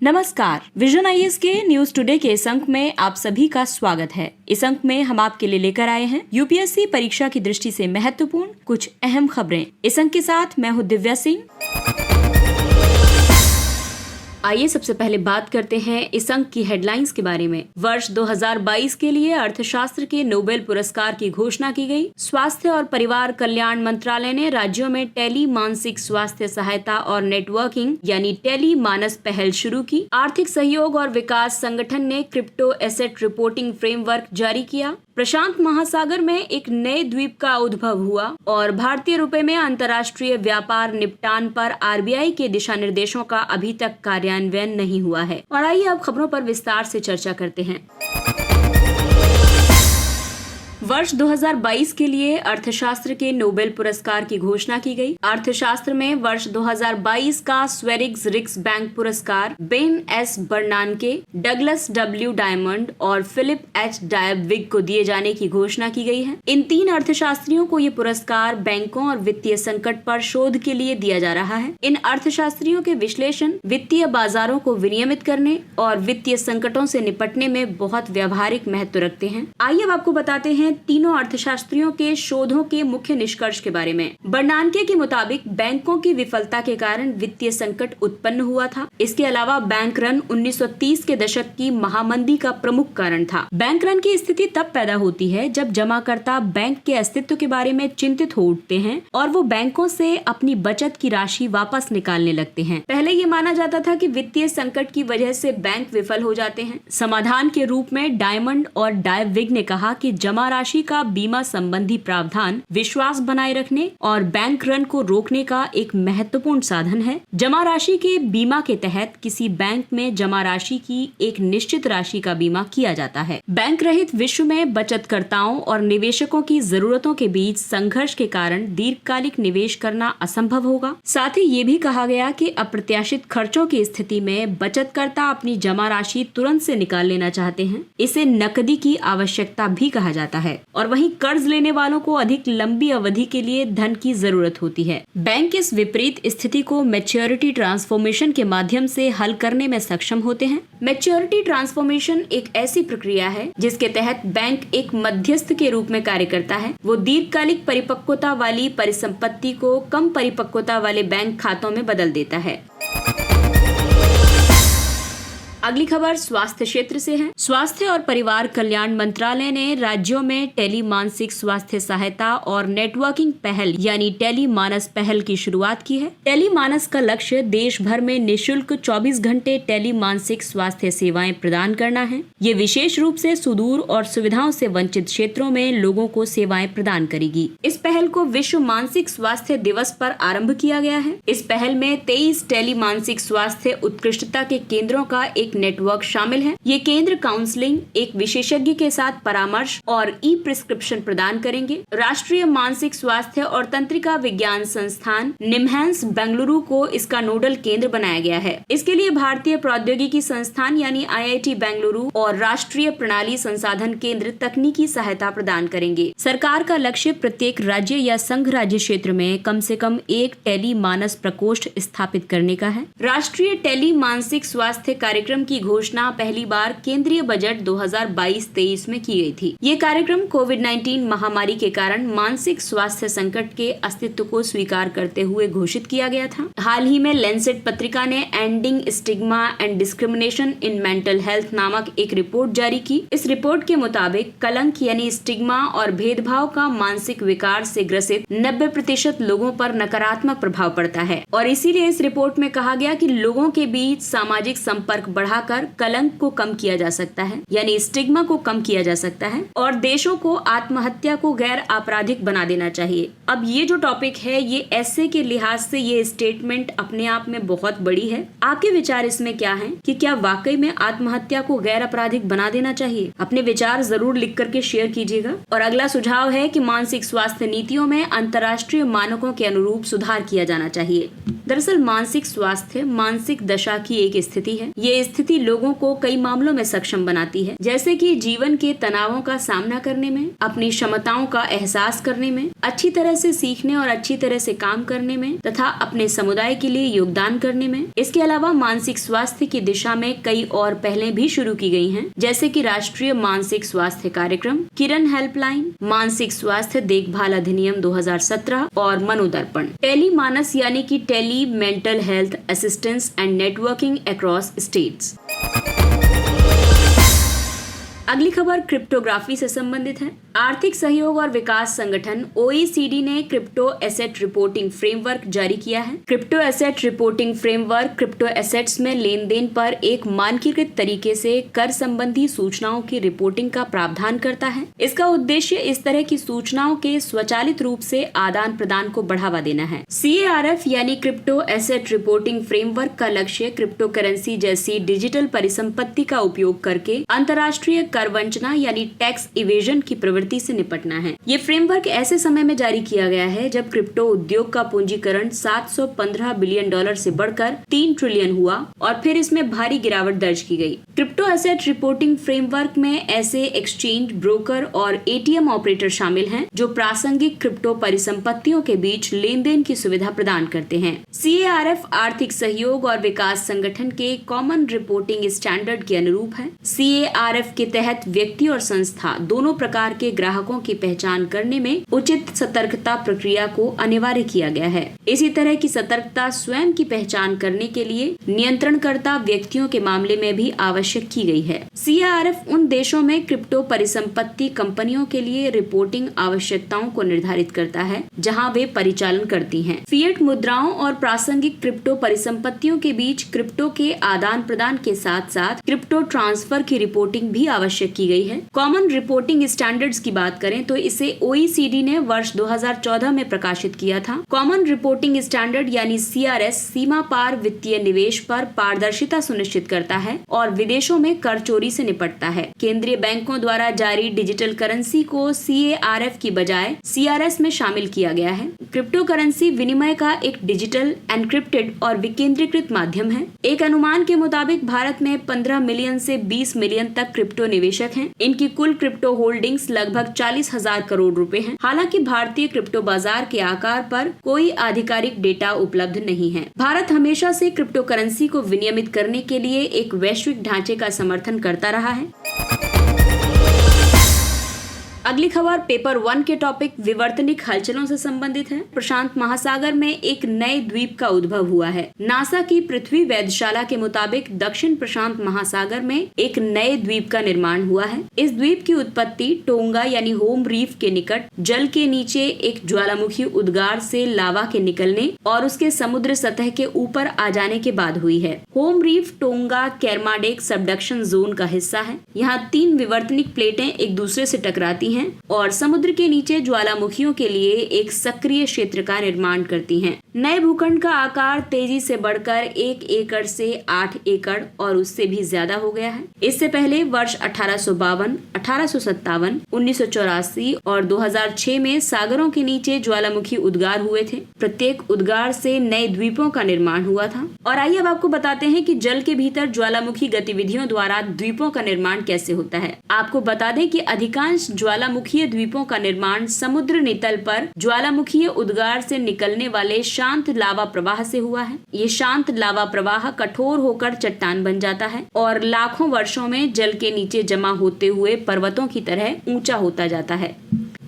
नमस्कार, vision IAS के news today के इस अंक में आप सभी का स्वागत है। इस अंक में हम आपके लिए लेकर आए हैं यूपीएससी परीक्षा की दृष्टि से महत्वपूर्ण कुछ अहम खबरें। इस अंक के साथ मैं हूं दिव्या सिंह। आइए सबसे पहले बात करते हैं इस अंक की हेडलाइंस के बारे में। वर्ष 2022 के लिए अर्थशास्त्र के नोबेल पुरस्कार की घोषणा की गई। स्वास्थ्य और परिवार कल्याण मंत्रालय ने राज्यों में टेली मानसिक स्वास्थ्य सहायता और नेटवर्किंग यानी टेली मानस पहल शुरू की। आर्थिक सहयोग और विकास संगठन ने क्रिप्टो एसेट रिपोर्टिंग फ्रेमवर्क जारी किया। प्रशांत महासागर में एक नए द्वीप का उद्भव हुआ और भारतीय रुपए में अंतर्राष्ट्रीय व्यापार निपटान पर आरबीआई के दिशा निर्देशों का अभी तक कार्यान्वयन नहीं हुआ है। और आइए अब खबरों पर विस्तार से चर्चा करते हैं। वर्ष 2022 के लिए अर्थशास्त्र के नोबेल पुरस्कार की घोषणा की गई। अर्थशास्त्र में वर्ष 2022 का स्वेरिग्स रिक्स बैंक पुरस्कार Ben S बर्नानके, Douglas W diamond और फिलिप एच डायबविग को दिए जाने की घोषणा की गई है। इन तीन अर्थशास्त्रियों को ये पुरस्कार बैंकों और वित्तीय संकट पर शोध के लिए दिया जा रहा है। इन अर्थशास्त्रियों के विश्लेषण वित्तीय बाजारों को विनियमित करने और वित्तीय संकटों से निपटने में बहुत व्यावहारिक महत्व रखते हैं। आइए अब आपको बताते हैं तीनों अर्थशास्त्रियों के शोधों के मुख्य निष्कर्ष के बारे में। बर्नानके के मुताबिक बैंकों की विफलता के कारण वित्तीय संकट उत्पन्न हुआ था। इसके अलावा बैंक रन 1930 के दशक की महामंदी का प्रमुख कारण था। बैंक रन की स्थिति तब पैदा होती है जब जमाकर्ता बैंक के अस्तित्व के बारे में चिंतित हो उठते हैं और वो बैंकों से अपनी बचत की राशि वापस निकालने लगते हैं। पहले ये माना जाता था कि वित्तीय संकट की वजह से बैंक विफल हो जाते हैं। समाधान के रूप में डायमंड और डायबविग ने कहा कि जमा राशि का बीमा संबंधी प्रावधान विश्वास बनाए रखने और बैंक रन को रोकने का एक महत्वपूर्ण साधन है। जमा राशि के बीमा के तहत किसी बैंक में जमा राशि की एक निश्चित राशि का बीमा किया जाता है। बैंक रहित विश्व में बचतकर्ताओं और निवेशकों की जरूरतों के बीच संघर्ष के कारण दीर्घकालिक निवेश करना असंभव होगा। साथ ही ये भी कहा गया कि अप्रत्याशित खर्चों की स्थिति में बचतकर्ता अपनी जमा राशि तुरंत से निकाल लेना चाहते हैं। इसे नकदी की आवश्यकता भी कहा जाता है। और वहीं कर्ज लेने वालों को अधिक लंबी अवधि के लिए धन की जरूरत होती है। बैंक इस विपरीत स्थिति को मैच्योरिटी ट्रांसफॉर्मेशन के माध्यम से हल करने में सक्षम होते हैं। मैच्योरिटी ट्रांसफॉर्मेशन एक ऐसी प्रक्रिया है जिसके तहत बैंक एक मध्यस्थ के रूप में कार्य करता है। वो दीर्घकालिक परिपक्वता वाली परिसंपत्ति को कम परिपक्वता वाले बैंक खातों में बदल देता है। अगली खबर स्वास्थ्य क्षेत्र से है। स्वास्थ्य और परिवार कल्याण मंत्रालय ने राज्यों में टेली मानसिक स्वास्थ्य सहायता और नेटवर्किंग पहल यानी टेली मानस पहल की शुरुआत की है। टेली मानस का लक्ष्य देश भर में निःशुल्क 24 घंटे टेली मानसिक स्वास्थ्य सेवाएं प्रदान करना है। ये विशेष रूप से सुदूर और सुविधाओं से वंचित क्षेत्रों में लोगों को सेवाएं प्रदान करेगी। इस पहल को विश्व मानसिक स्वास्थ्य दिवस पर आरंभ किया गया है। इस पहल में 23 टेली मानसिक स्वास्थ्य उत्कृष्टता के केंद्रों का एक नेटवर्क शामिल है। ये केंद्र काउंसलिंग, एक विशेषज्ञ के साथ परामर्श और ई प्रिस्क्रिप्शन प्रदान करेंगे। राष्ट्रीय मानसिक स्वास्थ्य और तंत्रिका विज्ञान संस्थान निमहैंस बेंगलुरु को इसका नोडल केंद्र बनाया गया है। इसके लिए भारतीय प्रौद्योगिकी संस्थान यानी आईआईटी बेंगलुरु और राष्ट्रीय प्रणाली संसाधन केंद्र तकनीकी सहायता प्रदान करेंगे। सरकार का लक्ष्य प्रत्येक राज्य या संघ राज्य क्षेत्र में कम से कम एक टेली मानस प्रकोष्ठ स्थापित करने का है। राष्ट्रीय टेली मानसिक स्वास्थ्य कार्यक्रम की घोषणा पहली बार केंद्रीय बजट 2022-23 में की गई थी। ये कार्यक्रम कोविड-19 महामारी के कारण मानसिक स्वास्थ्य संकट के अस्तित्व को स्वीकार करते हुए घोषित किया गया था। हाल ही में लेंसेट पत्रिका ने ending stigma and discrimination in mental health नामक एक रिपोर्ट जारी की। इस रिपोर्ट के मुताबिक कलंक यानी स्टिग्मा और भेदभाव का मानसिक विकार से ग्रसित 90% लोगों पर नकारात्मक प्रभाव पड़ता है और इसीलिए इस रिपोर्ट में कहा गया कि लोगों के बीच सामाजिक संपर्क बढ़ाकर कलंक को कम किया जा सकता है यानी स्टिग्मा को कम किया जा सकता है और देशों को आत्महत्या को गैर आपराधिक बना देना चाहिए। अब ये जो टॉपिक है ये ऐसे के लिहाज से ये स्टेटमेंट अपने आप में बहुत बड़ी है। आपके विचार इसमें क्या हैं कि क्या वाकई में आत्महत्या को गैर आपराधिक बना देना चाहिए? अपने विचार जरूर लिख करके शेयर कीजिएगा। और अगला सुझाव है कि मानसिक स्वास्थ्य नीतियों में अंतर्राष्ट्रीय मानकों के अनुरूप सुधार किया जाना चाहिए। दरअसल मानसिक स्वास्थ्य मानसिक दशा की एक स्थिति है। ये स्थिति लोगों को कई मामलों में सक्षम बनाती है, जैसे कि जीवन के तनावों का सामना करने में, अपनी क्षमताओं का एहसास करने में, अच्छी तरह से सीखने और अच्छी तरह से काम करने में तथा अपने समुदाय के लिए योगदान करने में। इसके अलावा मानसिक स्वास्थ्य की दिशा में कई और पहलें भी शुरू की गई हैं, जैसे कि राष्ट्रीय मानसिक स्वास्थ्य कार्यक्रम, किरण हेल्पलाइन, मानसिक स्वास्थ्य देखभाल अधिनियम 2017 और मनोदर्पण। टेली मानस यानी कि tele mental health assistance and networking across states. अगली खबर क्रिप्टोग्राफी से संबंधित है। आर्थिक सहयोग और विकास संगठन OECD ने क्रिप्टो एसेट रिपोर्टिंग फ्रेमवर्क जारी किया है। Crypto asset reporting framework crypto assets में लेन देन पर एक मानकीकृत तरीके से कर संबंधी सूचनाओं की रिपोर्टिंग का प्रावधान करता है। इसका उद्देश्य इस तरह की सूचनाओं के स्वचालित रूप से आदान प्रदान को बढ़ावा देना है। CARF यानी क्रिप्टो एसेट रिपोर्टिंग फ्रेमवर्क का लक्ष्य क्रिप्टो करेंसी जैसी डिजिटल परिसंपत्ति का उपयोग करके अंतर्राष्ट्रीय कर वंचना यानी टैक्स इवेजन की प्रवृत्ति से निपटना है। ये फ्रेमवर्क ऐसे समय में जारी किया गया है जब क्रिप्टो उद्योग का पूंजीकरण $715 बिलियन से बढ़कर 3 ट्रिलियन हुआ और फिर इसमें भारी गिरावट दर्ज की गई। क्रिप्टो एसेट रिपोर्टिंग फ्रेमवर्क में ऐसे एक्सचेंज, ब्रोकर और ATM ऑपरेटर शामिल हैं जो प्रासंगिक क्रिप्टो परिसंपत्तियों के बीच लेन देन की सुविधा प्रदान करते हैं। CARF आर्थिक सहयोग और विकास संगठन के कॉमन रिपोर्टिंग स्टैंडर्ड के अनुरूप है। CARF के तहत व्यक्ति और संस्था दोनों प्रकार के ग्राहकों की पहचान करने में उचित सतर्कता प्रक्रिया को अनिवार्य किया गया है। इसी तरह की सतर्कता स्वयं की पहचान करने के लिए नियंत्रणकर्ता व्यक्तियों के मामले में भी आवश्यक की गई है। CARF उन देशों में क्रिप्टो परिसंपत्ति कंपनियों के लिए रिपोर्टिंग आवश्यकताओं को निर्धारित करता है जहां वे परिचालन करती हैं। फिएट मुद्राओं और प्रासंगिक क्रिप्टो परिसंपत्तियों के बीच क्रिप्टो के आदान प्रदान के साथ साथ क्रिप्टो ट्रांसफर की रिपोर्टिंग भी आवश्यक की गई है। कॉमन रिपोर्टिंग स्टैंडर्ड्स की बात करें तो इसे OECD ने वर्ष 2014 में प्रकाशित किया था। कॉमन रिपोर्टिंग स्टैंडर्ड यानी CRS सीमा पार वित्तीय निवेश पर पारदर्शिता सुनिश्चित करता है और विदेशों में कर चोरी से निपटता है। केंद्रीय बैंकों द्वारा जारी डिजिटल करेंसी को CARF की बजाय CRS में शामिल किया गया है। क्रिप्टो करेंसी विनिमय का एक डिजिटल, एनक्रिप्टेड और विकेंद्रीकृत माध्यम है। एक अनुमान के मुताबिक भारत में 15 मिलियन से 20 मिलियन तक क्रिप्टो निवेशक हैं। इनकी कुल क्रिप्टो होल्डिंग्स लगभग 40,000 करोड़ रुपए हैं। हालांकि भारतीय क्रिप्टो बाजार के आकार पर कोई आधिकारिक डेटा उपलब्ध नहीं है। भारत हमेशा से क्रिप्टो करेंसी को विनियमित करने के लिए एक वैश्विक ढांचे का समर्थन करता रहा है। अगली खबर पेपर 1 के टॉपिक विवर्तनिक हलचलों से संबंधित है। प्रशांत महासागर में एक नए द्वीप का उद्भव हुआ है। नासा की पृथ्वी वेधशाला के मुताबिक दक्षिण प्रशांत महासागर में एक नए द्वीप का निर्माण हुआ है। इस द्वीप की उत्पत्ति टोंगा यानी होम रीफ के निकट जल के नीचे एक ज्वालामुखी उद्गार से लावा के निकलने और उसके समुद्र सतह के ऊपर आ जाने के बाद हुई है। Home reef tonga Kermadec subduction zone का हिस्सा है। यहाँ 3 विवर्तनिक प्लेटें एक दूसरे से टकराती हैं और समुद्र के नीचे ज्वालामुखियों के लिए एक सक्रिय क्षेत्र का निर्माण करती हैं। नए भूखंड का आकार तेजी से बढ़कर 1 एकड़ से 8 एकड़ और उससे भी ज्यादा हो गया है। इससे पहले वर्ष 1852, 1857, 1984 और 2006 में सागरों के नीचे ज्वालामुखी उद्गार हुए थे। प्रत्येक उद्गार से नए द्वीपों का निर्माण हुआ था। और आइए अब आपको बताते हैं कि जल के भीतर ज्वालामुखी गतिविधियों द्वारा द्वीपों का निर्माण कैसे होता है। आपको बता दें कि अधिकांश ज्वालामुखीय द्वीपों का निर्माण समुद्र नितल पर ज्वालामुखीय उद्गार से निकलने वाले शांत लावा प्रवाह से हुआ है। ये शांत लावा प्रवाह कठोर होकर चट्टान बन जाता है और लाखों वर्षों में जल के नीचे जमा होते हुए पर्वतों की तरह ऊंचा होता जाता है।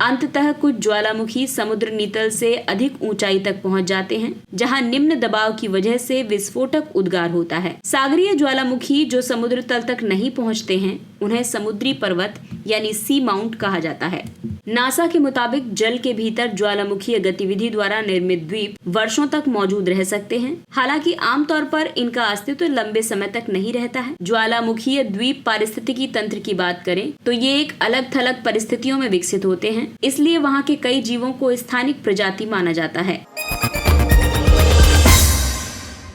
अंततः कुछ ज्वालामुखी समुद्र नितल से अधिक ऊंचाई तक पहुंच जाते हैं, जहां निम्न दबाव की वजह से विस्फोटक उद्गार होता है। सागरीय ज्वालामुखी जो समुद्र तल तक नहीं पहुंचते हैं, उन्हें समुद्री पर्वत यानी सी माउंट कहा जाता है। नासा के मुताबिक जल के भीतर ज्वालामुखीय गतिविधि द्वारा निर्मित द्वीप वर्षों तक मौजूद रह सकते हैं। हालांकि आमतौर पर इनका अस्तित्व लंबे समय तक नहीं रहता है। ज्वालामुखीय द्वीप पारिस्थितिकी तंत्र की बात करें तो ये एक अलग थलग परिस्थितियों में विकसित होते हैं, इसलिए वहाँ के कई जीवों को स्थानिक प्रजाति माना जाता है।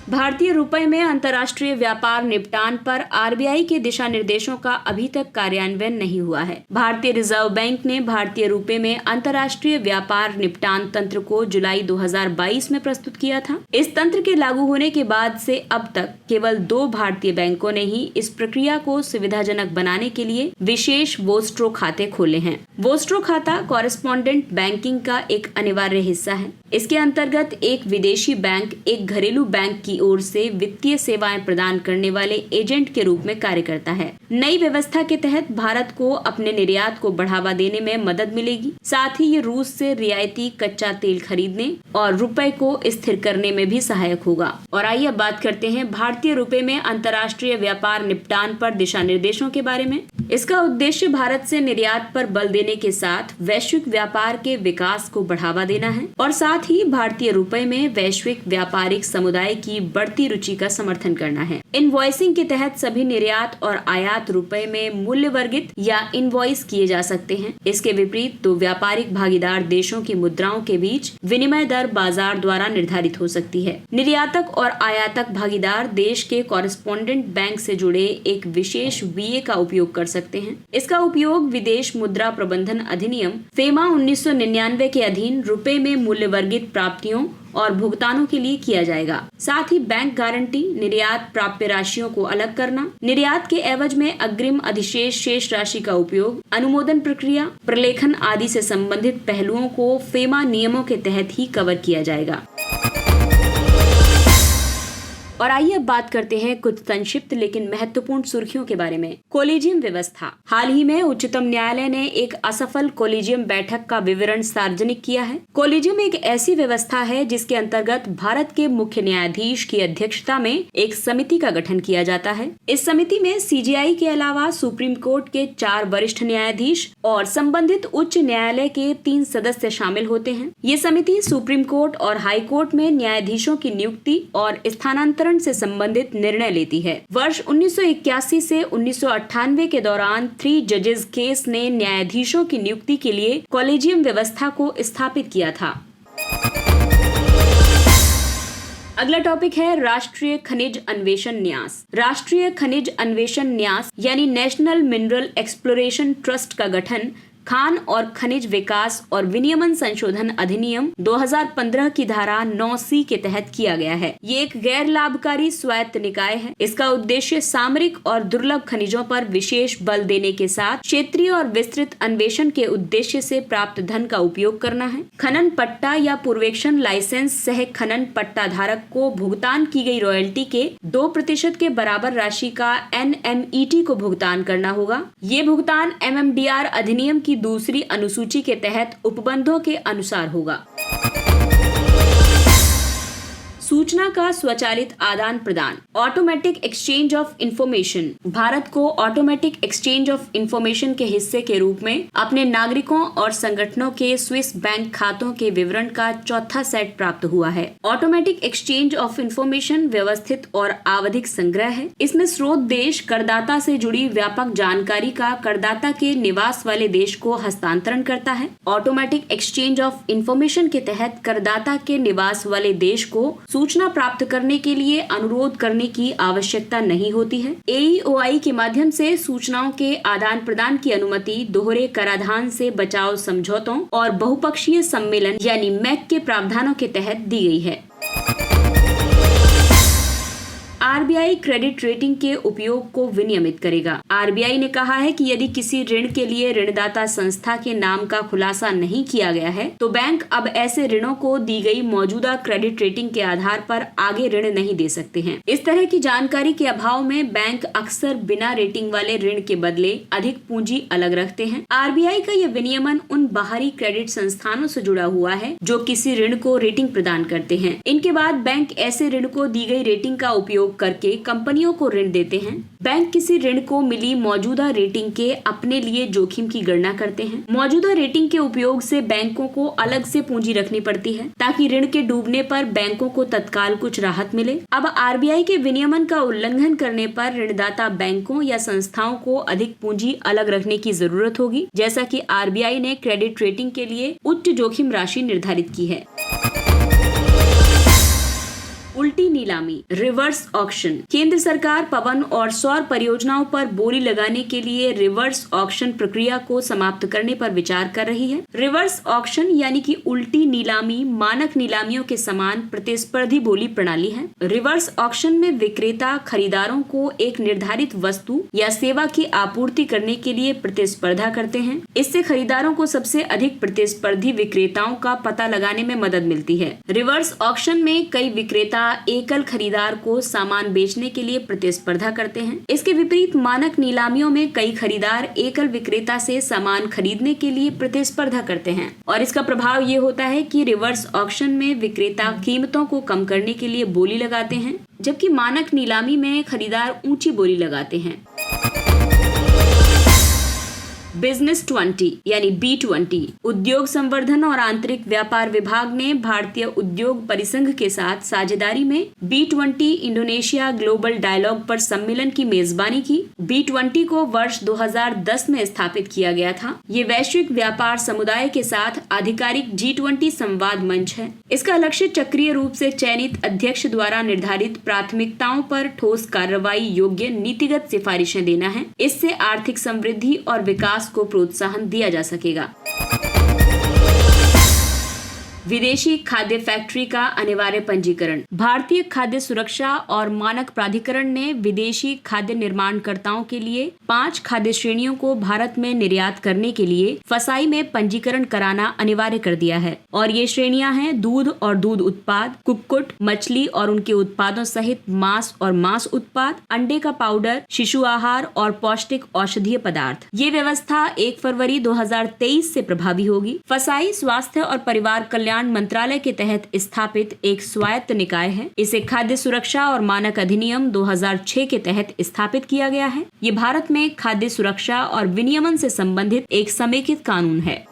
भारतीय रुपए में अंतर्राष्ट्रीय व्यापार निपटान पर आरबीआई के दिशा निर्देशों का अभी तक कार्यान्वयन नहीं हुआ है। भारतीय रिजर्व बैंक ने भारतीय रुपए में अंतर्राष्ट्रीय व्यापार निपटान तंत्र को जुलाई 2022 में प्रस्तुत किया था। इस तंत्र के लागू होने के बाद से अब तक केवल 2 भारतीय बैंकों ने ही इस प्रक्रिया को सुविधाजनक बनाने के लिए विशेष वोस्ट्रो खाते खोले हैं। वोस्ट्रो खाता कॉरेस्पॉन्डेंट बैंकिंग का एक अनिवार्य हिस्सा है। इसके अंतर्गत एक विदेशी बैंक एक घरेलू बैंक की ओर से वित्तीय सेवाएं प्रदान करने वाले एजेंट के रूप में कार्य करता है। नई व्यवस्था के तहत भारत को अपने निर्यात को बढ़ावा देने में मदद मिलेगी। साथ ही ये रूस से रियायती कच्चा तेल खरीदने और रुपए को स्थिर करने में भी सहायक होगा। और आइए अब बात करते हैं भारतीय रुपए में अंतर्राष्ट्रीय व्यापार निपटान पर दिशा निर्देशों के बारे में। इसका उद्देश्य भारत से निर्यात पर बल देने के साथ वैश्विक व्यापार के विकास को बढ़ावा देना है और साथ ही भारतीय रुपए में वैश्विक व्यापारिक समुदाय की बढ़ती रुचि का समर्थन करना है। इनवॉइसिंग के तहत सभी निर्यात और आयात रुपए में मूल्य वर्गित या इनवॉइस किए जा सकते हैं। इसके विपरीत 2 व्यापारिक भागीदार देशों की मुद्राओं के बीच विनिमय दर बाजार द्वारा निर्धारित हो सकती है। निर्यातक और आयातक भागीदार देश के कॉरेस्पॉन्डेंट बैंक से जुड़े एक विशेष वीए का उपयोग कर सकते हैं। इसका उपयोग विदेश मुद्रा प्रबंधन अधिनियम फेमा 1999 के अधीन रुपए में मूल्य वर्गित प्राप्तियों और भुगतानों के लिए किया जाएगा। साथ ही बैंक गारंटी, निर्यात प्राप्य राशियों को अलग करना, निर्यात के एवज में अग्रिम अधिशेष शेष राशि का उपयोग, अनुमोदन प्रक्रिया, प्रलेखन आदि से संबंधित पहलुओं को फेमा नियमों के तहत ही कवर किया जाएगा। और आइए अब बात करते हैं कुछ संक्षिप्त लेकिन महत्वपूर्ण सुर्खियों के बारे में। कोलिजियम व्यवस्था। हाल ही में उच्चतम न्यायालय ने एक असफल कोलिजियम बैठक का विवरण सार्वजनिक किया है। कोलिजियम एक ऐसी व्यवस्था है जिसके अंतर्गत भारत के मुख्य न्यायाधीश की अध्यक्षता में एक समिति का गठन किया जाता है। इस समिति में सीजेआई के अलावा सुप्रीम कोर्ट के 4 वरिष्ठ न्यायाधीश और संबंधित उच्च न्यायालय के 3 सदस्य शामिल होते हैं। ये समिति सुप्रीम कोर्ट और हाई कोर्ट में न्यायाधीशों की नियुक्ति और स्थानांतरण से संबंधित निर्णय लेती है। वर्ष 1981 से 1998 के दौरान 3 जजेस केस ने न्यायाधीशों की नियुक्ति के लिए कॉलेजियम व्यवस्था को स्थापित किया था। अगला टॉपिक है राष्ट्रीय खनिज अन्वेषण न्यास। राष्ट्रीय खनिज अन्वेषण न्यास यानी नेशनल मिनरल एक्सप्लोरेशन ट्रस्ट का गठन खान और खनिज विकास और विनियमन संशोधन अधिनियम 2015 की धारा 9C के तहत किया गया है। ये एक गैर लाभकारी स्वायत्त निकाय है। इसका उद्देश्य सामरिक और दुर्लभ खनिजों पर विशेष बल देने के साथ क्षेत्रीय और विस्तृत अन्वेषण के उद्देश्य से प्राप्त धन का उपयोग करना है। खनन पट्टा या पूर्वेक्षण लाइसेंस सह खनन पट्टा धारक को भुगतान की गई रॉयल्टी के 2% के बराबर राशि का NMET को भुगतान करना होगा। ये भुगतान MMDR अधिनियम की दूसरी अनुसूची के तहत उपबंधों के अनुसार होगा। सूचना का स्वचालित आदान प्रदान। Automatic exchange of information. Bharat को ऑटोमेटिक एक्सचेंज ऑफ इंफॉर्मेशन के हिस्से के रूप में अपने नागरिकों और संगठनों के स्विस बैंक खातों के विवरण का चौथा सेट प्राप्त हुआ है। ऑटोमेटिक एक्सचेंज ऑफ इंफॉर्मेशन व्यवस्थित और आवधिक संग्रह है। इसमें स्रोत देश करदाता से जुड़ी व्यापक जानकारी का करदाता के निवास वाले देश को हस्तांतरण करता है। ऑटोमेटिक एक्सचेंज ऑफ इंफॉर्मेशन के तहत करदाता के निवास वाले देश को सूचना प्राप्त करने के लिए अनुरोध करने की आवश्यकता नहीं होती है। AEOI के माध्यम से सूचनाओं के आदान प्रदान की अनुमति दोहरे कराधान से बचाव समझौतों और बहुपक्षीय सम्मेलन यानी मैक के प्रावधानों के तहत दी गई है। RBI क्रेडिट रेटिंग के उपयोग को विनियमित करेगा। RBI ने कहा है कि यदि किसी ऋण के लिए ऋणदाता संस्था के नाम का खुलासा नहीं किया गया है तो बैंक अब ऐसे ऋणों को दी गई मौजूदा क्रेडिट रेटिंग के आधार पर आगे ऋण नहीं दे सकते हैं। इस तरह की जानकारी के अभाव में बैंक अक्सर बिना रेटिंग वाले ऋण के बदले अधिक पूंजी अलग रखते हैं। RBI का यह विनियमन उन बाहरी क्रेडिट संस्थानों से जुड़ा हुआ है जो किसी ऋण को रेटिंग प्रदान करते हैं। इनके बाद बैंक ऐसे ऋण को दी गई रेटिंग का उपयोग करके कंपनियों को ऋण देते हैं। बैंक किसी ऋण को मिली मौजूदा रेटिंग के अपने लिए जोखिम की गणना करते हैं। मौजूदा रेटिंग के उपयोग से बैंकों को अलग से पूंजी रखनी पड़ती है ताकि ऋण के डूबने पर बैंकों को तत्काल कुछ राहत मिले। अब RBI के विनियमन का उल्लंघन करने पर ऋणदाता बैंकों या संस्थाओं को अधिक पूंजी अलग रखने की जरूरत होगी, जैसा कि RBI ने क्रेडिट रेटिंग के लिए उच्च जोखिम राशि निर्धारित की है। उल्टी नीति। नीलामी, रिवर्स ऑक्शन। केंद्र सरकार पवन और सौर परियोजनाओं पर बोली लगाने के लिए रिवर्स ऑक्शन प्रक्रिया को समाप्त करने पर विचार कर रही है। रिवर्स ऑक्शन यानी कि उल्टी नीलामी मानक नीलामियों के समान प्रतिस्पर्धी बोली प्रणाली है। रिवर्स ऑक्शन में विक्रेता खरीदारों को एक निर्धारित वस्तु या सेवा की आपूर्ति करने के लिए प्रतिस्पर्धा करते हैं। इससे खरीदारों को सबसे अधिक प्रतिस्पर्धी विक्रेताओं का पता लगाने में मदद मिलती है। रिवर्स ऑक्शन में कई विक्रेता एकल खरीदार को सामान बेचने के लिए प्रतिस्पर्धा करते हैं। इसके विपरीत मानक नीलामियों में कई खरीदार एकल विक्रेता से सामान खरीदने के लिए प्रतिस्पर्धा करते हैं और इसका प्रभाव ये होता है कि रिवर्स ऑक्शन में विक्रेता कीमतों को कम करने के लिए बोली लगाते हैं, जबकि मानक नीलामी में खरीदार ऊंची बोली लगाते हैं। बिजनेस 20 यानी B20 उद्योग संवर्धन और आंतरिक व्यापार विभाग ने भारतीय उद्योग परिसंघ के साथ साझेदारी में B20 इंडोनेशिया ग्लोबल डायलॉग पर सम्मेलन की मेजबानी की। B20 को वर्ष 2010 में स्थापित किया गया था। ये वैश्विक व्यापार समुदाय के साथ आधिकारिक G20 संवाद मंच है। इसका लक्ष्य चक्रीय रूप से चयनित अध्यक्ष द्वारा निर्धारित प्राथमिकताओं पर ठोस कार्रवाई योग्य नीतिगत सिफारिशें देना है। इससे आर्थिक समृद्धि और विकास को प्रोत्साहन दिया जा सकेगा। विदेशी खाद्य फैक्ट्री का अनिवार्य पंजीकरण। भारतीय खाद्य सुरक्षा और मानक प्राधिकरण ने विदेशी खाद्य निर्माणकर्ताओं के लिए 5 खाद्य श्रेणियों को भारत में निर्यात करने के लिए फसाई में पंजीकरण कराना अनिवार्य कर दिया है और ये श्रेणियां हैं दूध और दूध उत्पाद, कुक्कुट, मछली और उनके उत्पादों सहित मांस और मांस उत्पाद, अंडे का पाउडर, शिशु आहार और पौष्टिक औषधीय पदार्थ। ये व्यवस्था 1 फरवरी 2023 से प्रभावी होगी। फसाई स्वास्थ्य और परिवार कल्याण मंत्रालय के तहत स्थापित एक स्वायत्त निकाय है। इसे खाद्य सुरक्षा और मानक अधिनियम 2006 के तहत स्थापित किया गया है। ये भारत में खाद्य सुरक्षा और विनियमन से संबंधित एक समेकित कानून है।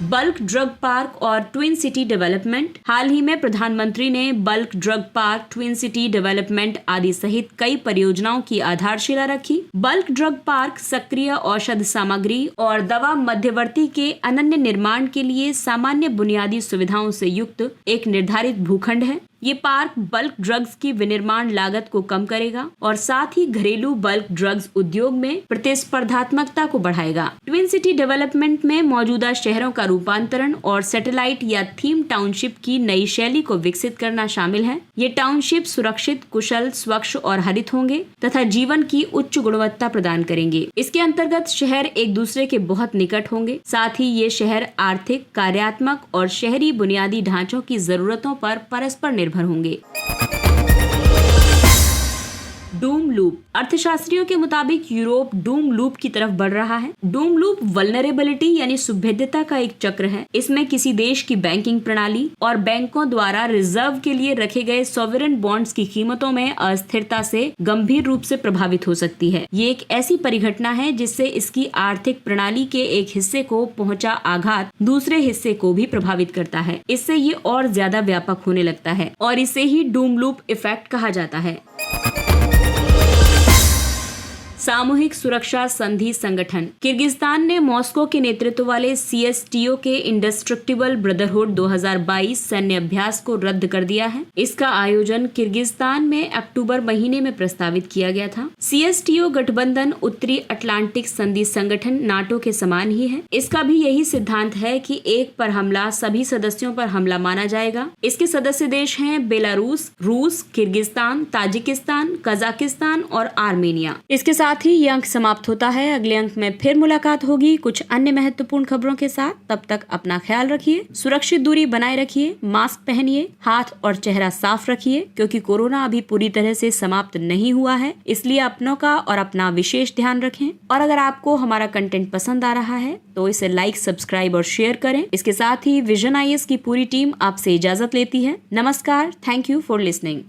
बल्क ड्रग पार्क और ट्विन सिटी डेवलपमेंट। हाल ही में प्रधानमंत्री ने bulk drug park, twin city development आदि सहित कई परियोजनाओं की आधारशिला रखी। बल्क ड्रग पार्क सक्रिय औषध सामग्री और दवा मध्यवर्ती के अनन्य निर्माण के लिए सामान्य बुनियादी सुविधाओं से युक्त एक निर्धारित भूखंड है। ये पार्क बल्क ड्रग्स की विनिर्माण लागत को कम करेगा और साथ ही घरेलू बल्क ड्रग्स उद्योग में प्रतिस्पर्धात्मकता को बढ़ाएगा। ट्विन सिटी डेवलपमेंट में मौजूदा शहरों का रूपांतरण और सैटेलाइट या थीम टाउनशिप की नई शैली को विकसित करना शामिल है। ये टाउनशिप सुरक्षित, कुशल, स्वच्छ और हरित होंगे तथा जीवन की उच्च गुणवत्ता प्रदान करेंगे। इसके अंतर्गत शहर एक दूसरे के बहुत निकट होंगे। साथ ही ये शहर आर्थिक, कार्यात्मक और शहरी बुनियादी ढांचों की जरूरतों पर परस्पर निर्भर होंगे। डूम लूप। अर्थशास्त्रियों के मुताबिक यूरोप डूम लूप की तरफ बढ़ रहा है। डूम लूप वल्नरेबिलिटी यानी सुभेद्यता का एक चक्र है। इसमें किसी देश की बैंकिंग प्रणाली और बैंकों द्वारा रिजर्व के लिए रखे गए सॉवरेन बॉन्ड्स की कीमतों में अस्थिरता से गंभीर रूप से प्रभावित हो सकती है। ये एक ऐसी परिघटना है जिससे इसकी आर्थिक प्रणाली के एक हिस्से को पहुंचा आघात दूसरे हिस्से को भी प्रभावित करता है। इससे ये और ज्यादा व्यापक होने लगता है और इसे ही डूम लूप इफेक्ट कहा जाता है। सामूहिक सुरक्षा संधि संगठन। किर्गिस्तान ने मॉस्को के नेतृत्व वाले CSTO के इंडेस्ट्रक्टिबल ब्रदरहुड 2022 सैन्य अभ्यास को रद्द कर दिया है। इसका आयोजन किर्गिस्तान में अक्टूबर महीने में प्रस्तावित किया गया था। CSTO गठबंधन उत्तरी अटलांटिक संधि संगठन नाटो के समान ही है। इसका भी यही सिद्धांत है कि एक पर हमला सभी सदस्यों पर हमला माना जाएगा। इसके सदस्य देश हैं बेलारूस, रूस, किर्गिस्तान, ताजिकिस्तान, कजाकिस्तान और आर्मेनिया। इसके साथ ही ये अंक समाप्त होता है। अगले अंक में फिर मुलाकात होगी कुछ अन्य महत्वपूर्ण खबरों के साथ। तब तक अपना ख्याल रखिए, सुरक्षित दूरी बनाए रखिए, मास्क पहनिए, हाथ और चेहरा साफ रखिए क्योंकि कोरोना अभी पूरी तरह से समाप्त नहीं हुआ है। इसलिए अपनों का और अपना विशेष ध्यान रखें। और अगर आपको हमारा कंटेंट पसंद आ रहा है तो इसे लाइक, सब्सक्राइब और शेयर करें। इसके साथ ही विजन IAS की पूरी टीम आपसे इजाजत लेती है। नमस्कार। Thank you for listening.